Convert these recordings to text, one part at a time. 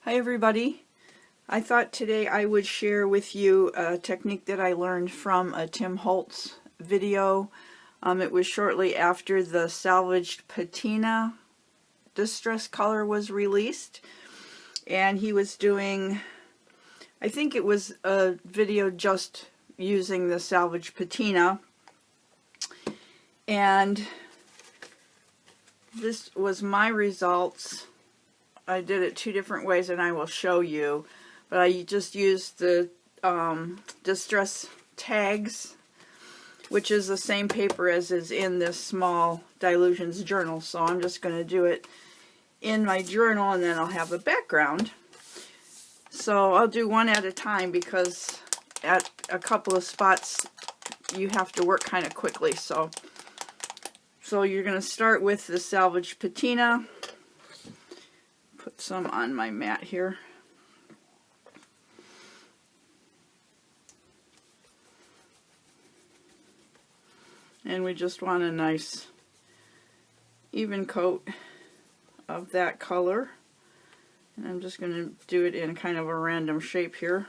Hi everybody. I thought today I would share with you a technique that I learned from a Tim Holtz video. It was shortly after the Salvaged Patina distress color was released, and he was doing, I think it was a video just using the Salvaged Patina, and this was my results. I did it two different ways and I will show you, but I just used the distress tags, which is the same paper as is in this small Dilutions journal, so I'm just going to do it in my journal and then I'll have a background. So I'll do one at a time because at a couple of spots you have to work kind of quickly. So you're going to start with the Salvaged Patina. Put some on my mat here. And we just want a nice even coat of that color. And I'm just going to do it in kind of a random shape here.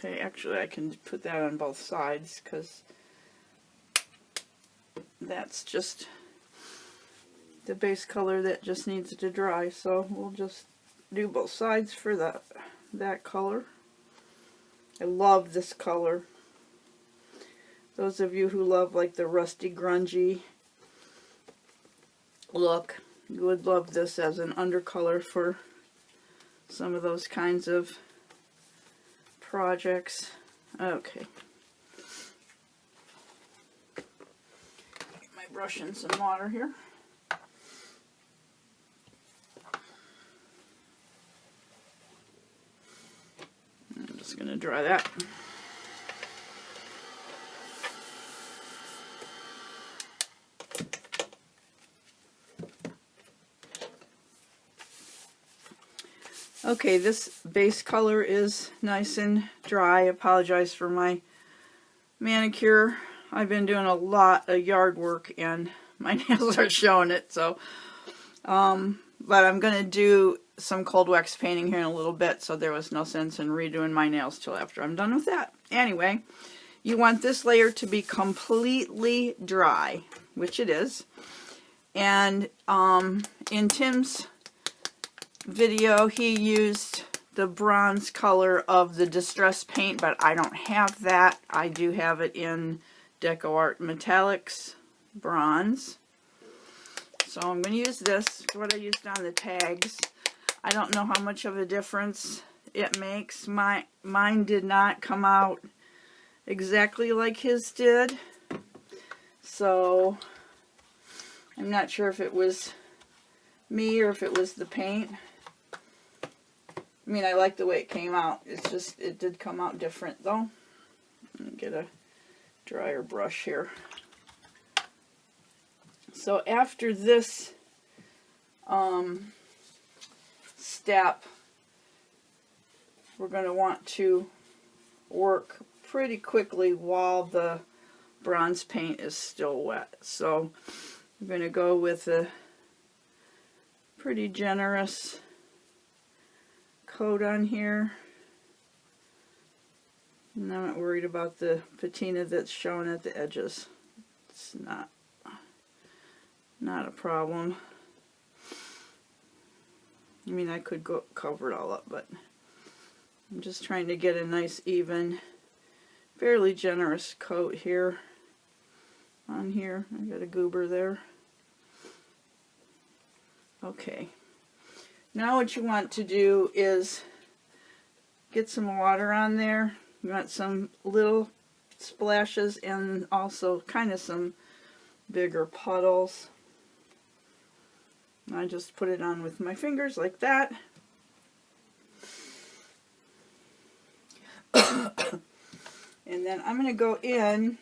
Okay, actually I can put that on both sides because that's just the base color that just needs to dry. So we'll just do both sides for that color. I love this color. Those of you who love like the rusty grungy look, you would love this as an undercolor for some of those kinds of projects. Okay. Get my brush and some water here. I'm just going to dry that. Okay, this base color is nice and dry. I apologize for my manicure. I've been doing a lot of yard work and my nails are showing it. So, but I'm going to do some cold wax painting here in a little bit, so there was no sense in redoing my nails till after I'm done with that. Anyway, you want this layer to be completely dry, which it is. And in Tim's video he used the bronze color of the distress paint, but I don't have that. I do have it in Deco Art Metallics bronze. So I'm going to use this, what I used on the tags. I don't know how much of a difference it makes. Mine did not come out exactly like his did, so I'm not sure if it was me or if it was the paint. I mean, I like the way it came out. It's just, it did come out different though. Let me get a drier brush here. So after this step, we're going to want to work pretty quickly while the bronze paint is still wet. So I'm going to go with a pretty generous coat on here. And I'm not worried about the patina that's showing at the edges. It's not a problem. I mean, I could go cover it all up, but I'm just trying to get a nice even, fairly generous coat here on here. I got a goober there. Okay. Now what you want to do is get some water on there. You want some little splashes and also kind of some bigger puddles. I just put it on with my fingers like that. And then I'm going to go in,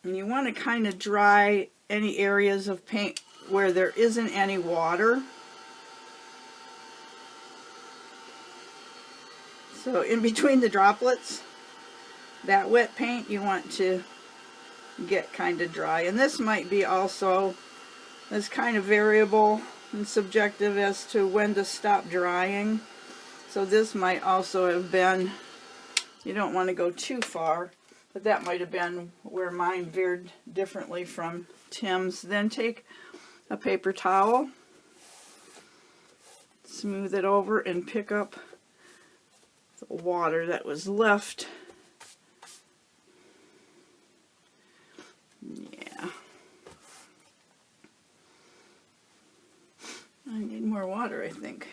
and you want to kind of dry any areas of paint where there isn't any water. So in between the droplets, that wet paint you want to get kind of dry. And this might be also, it's kind of variable and subjective as to when to stop drying. So this might also have been, you don't want to go too far, but that might have been where mine veered differently from Tim's. Then take a paper towel, smooth it over, and pick up the water that was left. Yeah. I need more water, I think.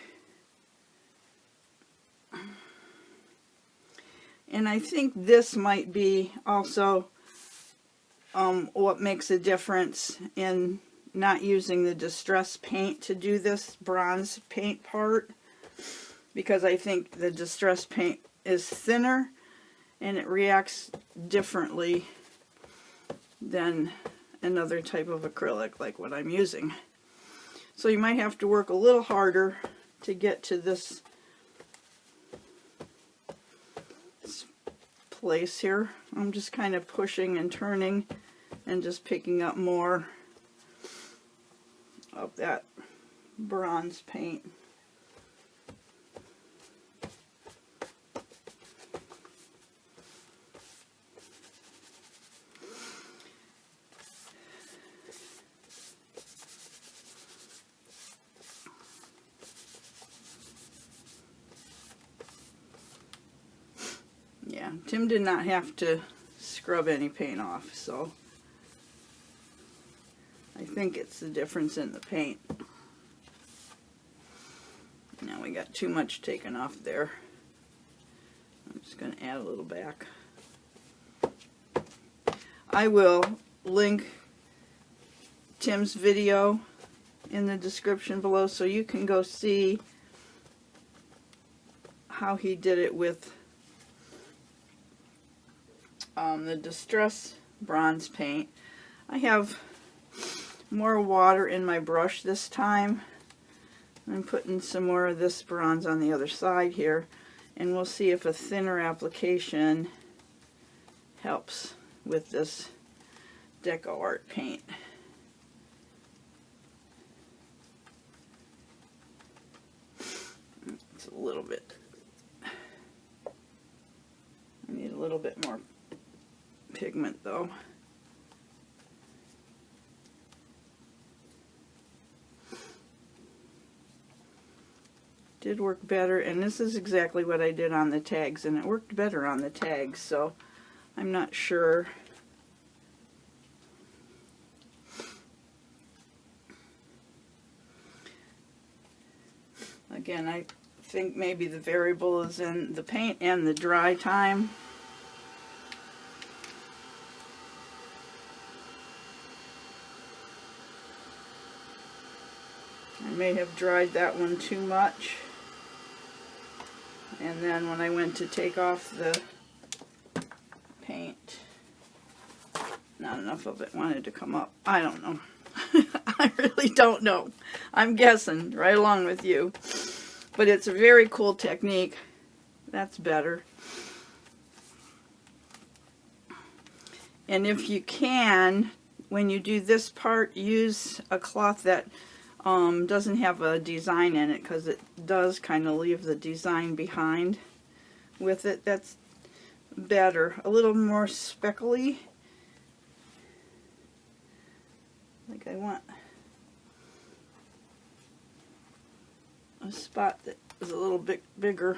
And I think this might be also what makes a difference in not using the distress paint to do this bronze paint part, because I think the distress paint is thinner and it reacts differently than another type of acrylic like what I'm using. So you might have to work a little harder to get to this place here. I'm just kind of pushing and turning and just picking up more of that bronze paint. Yeah, Tim did not have to scrub any paint off, so I think it's the difference in the paint. Now we got too much taken off there. I'm just going to add a little back. I will link Tim's video in the description below so you can go see how he did it with the Distress bronze paint. I have more water in my brush this time. I'm putting some more of this bronze on the other side here, and we'll see if a thinner application helps with this Deco Art paint. It's a little bit, I need a little bit more pigment though. Did work better, and this is exactly what I did on the tags, and it worked better on the tags, so I'm not sure. Again, I think maybe the variable is in the paint and the dry time. I may have dried that one too much, and then when I went to take off the paint, not enough of it wanted to come up. I don't know. I really don't know. I'm guessing right along with you. But it's a very cool technique. That's better. And if you can, when you do this part, use a cloth that doesn't have a design in it, because it does kind of leave the design behind with it. That's better. A little more speckly. Like I want a spot that is a little bit bigger.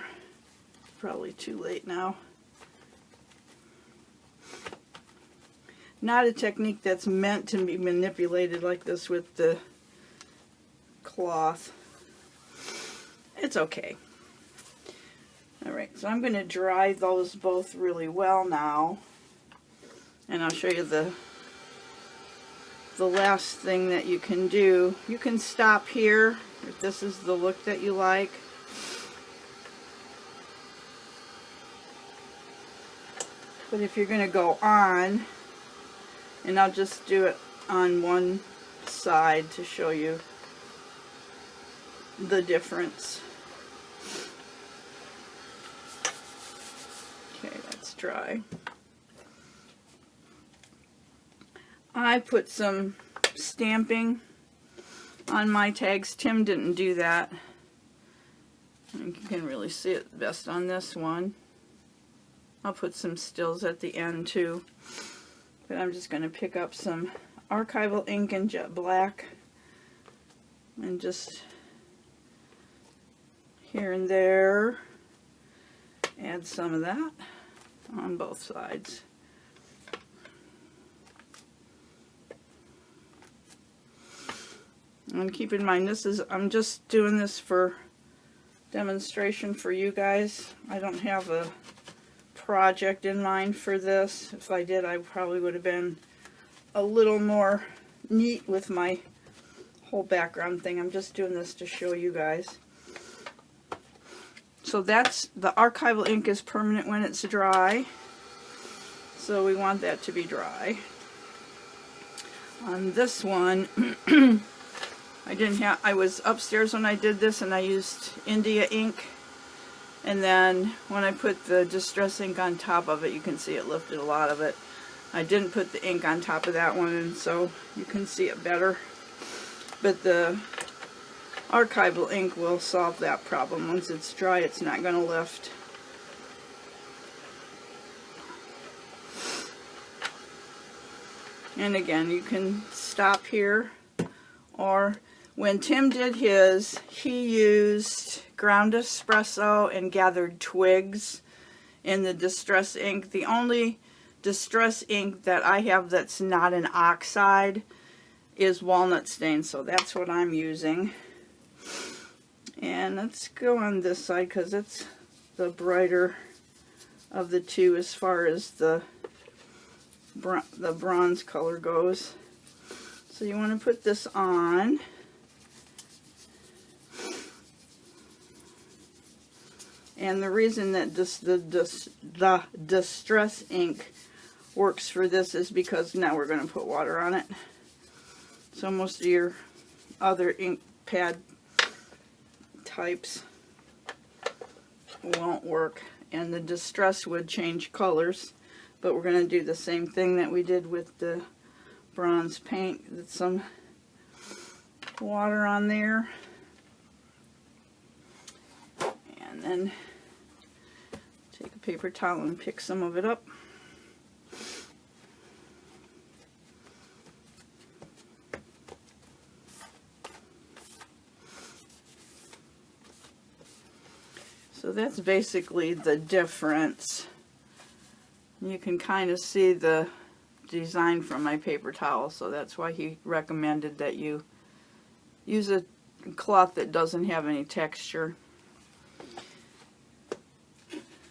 Probably too late now. Not a technique that's meant to be manipulated like this with the cloth. It's okay. Alright, so I'm going to dry those both really well now, and I'll show you the last thing that you can do. You can stop here if this is the look that you like. But if you're going to go on, and I'll just do it on one side to show you the difference. Okay, that's dry. I put some stamping on my tags. Tim didn't do that. I think you can really see it best on this one. I'll put some stills at the end too. But I'm just going to pick up some archival ink in jet black and just here and there add some of that on both sides. And keep in mind, I'm just doing this for demonstration for you guys. I don't have a project in mind for this. If I did, I probably would have been a little more neat with my whole background thing. I'm just doing this to show you guys. So that's, the archival ink is permanent when it's dry. So we want that to be dry. On this one, I was upstairs when I did this and I used India ink. And then when I put the distress ink on top of it, you can see it lifted a lot of it. I didn't put the ink on top of that one, and so you can see it better. But the archival ink will solve that problem. Once it's dry, it's not going to lift. And again, you can stop here, or when Tim did his, he used ground espresso and gathered twigs in the distress ink. The only distress ink that I have that's not an oxide is walnut stain, so that's what I'm using. And let's go on this side because it's the brighter of the two as far as the bronze color goes. So you want to put this on. And the reason that the distress ink works for this is because now we're going to put water on it. So most of your other ink pad types won't work, and the distress would change colors. But we're going to do the same thing that we did with the bronze paint. With some water on there, and then take a paper towel and pick some of it up. So that's basically the difference. You can kind of see the design from my paper towel, so that's why he recommended that you use a cloth that doesn't have any texture.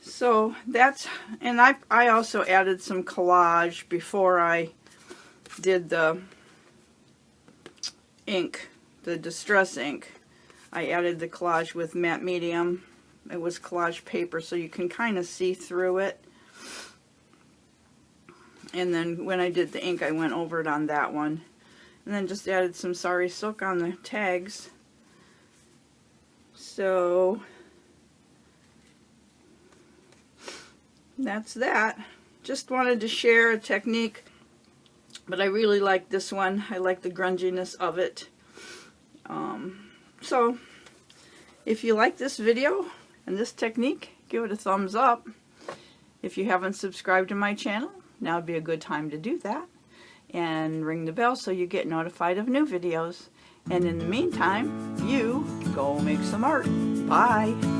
So that's, and I also added some collage before I did the ink, the distress ink. I added the collage with matte medium. It was collage paper, so you can kind of see through it. And then when I did the ink, I went over it on that one. And then just added some sari silk on the tags. So that's that. Just wanted to share a technique, but I really like this one. I like the grunginess of it. So if you like this video and this technique, give it a thumbs up. If you haven't subscribed to my channel, now would be a good time to do that. And ring the bell so you get notified of new videos. And in the meantime, you go make some art. Bye.